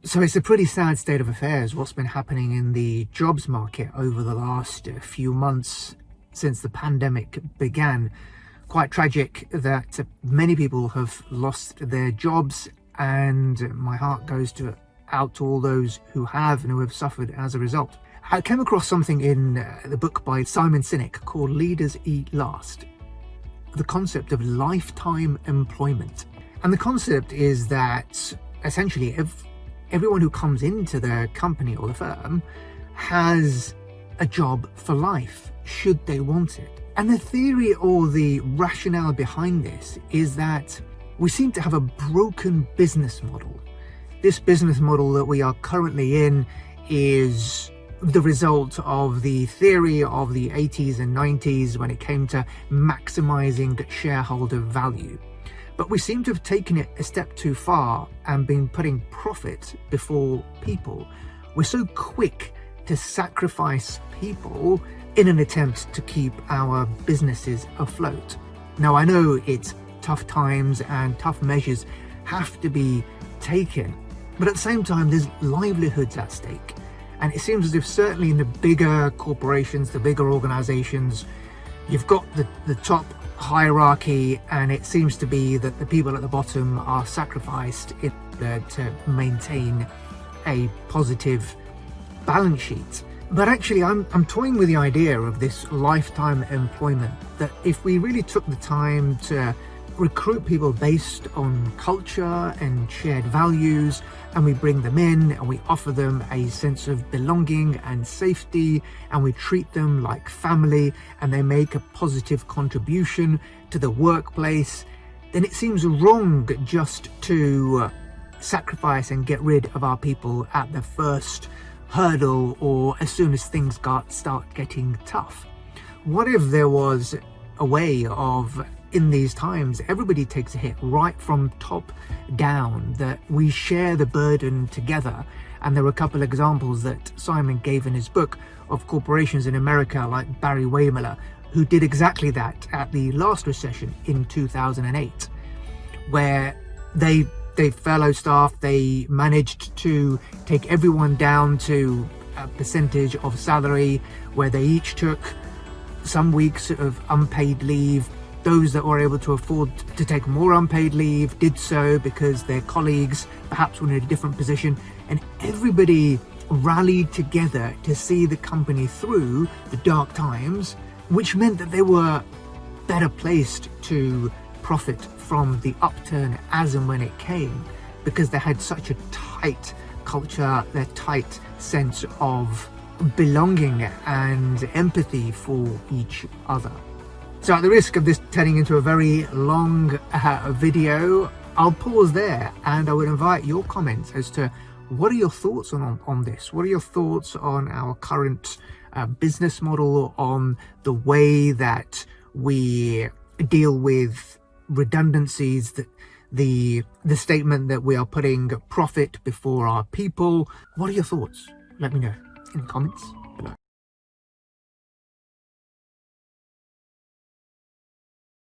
So it's a pretty sad state of affairs what's been happening in the jobs market over the last few months since the pandemic began. Quite tragic that many people have lost their jobs, and my heart goes out to all those who have and who have suffered as a result. I came across something in the book by Simon Sinek called Leaders Eat Last, the concept of lifetime employment. And the concept is that essentially everyone who comes into the company or the firm has a job for life, should they want it. And the theory or the rationale behind this is that we seem to have a broken business model. This business model that we are currently in is the result of the theory of the 80s and 90s when it came to maximizing shareholder value. But we seem to have taken it a step too far and been putting profit before people. We're so quick to sacrifice people in an attempt to keep our businesses afloat. Now, I know it's tough times and tough measures have to be taken, but at the same time, there's livelihoods at stake. And it seems as if certainly in the bigger corporations, the bigger organizations, you've got the top hierarchy, and it seems to be that the people at the bottom are sacrificed in order to maintain a positive balance sheet. But actually I'm toying with the idea of this lifetime employment, that if we really took the time to recruit people based on culture and shared values, and we bring them in and we offer them a sense of belonging and safety, and we treat them like family, and they make a positive contribution to the workplace, then it seems wrong just to sacrifice and get rid of our people at the first hurdle or as soon as things start getting tough. What if there was a way of, in these times, everybody takes a hit right from top down, that we share the burden together? And there were a couple of examples that Simon gave in his book of corporations in America like Barry Wehmiller, who did exactly that at the last recession in 2008, where they fellow staff, they managed to take everyone down to a percentage of salary, where they each took some weeks of unpaid leave. Those that were able to afford to take more unpaid leave did so because their colleagues perhaps were in a different position, and everybody rallied together to see the company through the dark times, which meant that they were better placed to profit from the upturn as and when it came, because they had such a tight culture, their tight sense of belonging and empathy for each other. So at the risk of this turning into a very long video, I'll pause there, and I would invite your comments as to what are your thoughts on this? What are your thoughts on our current business model, on the way that we deal with redundancies, that the statement that we are putting profit before our people? What are your thoughts? Let me know in the comments.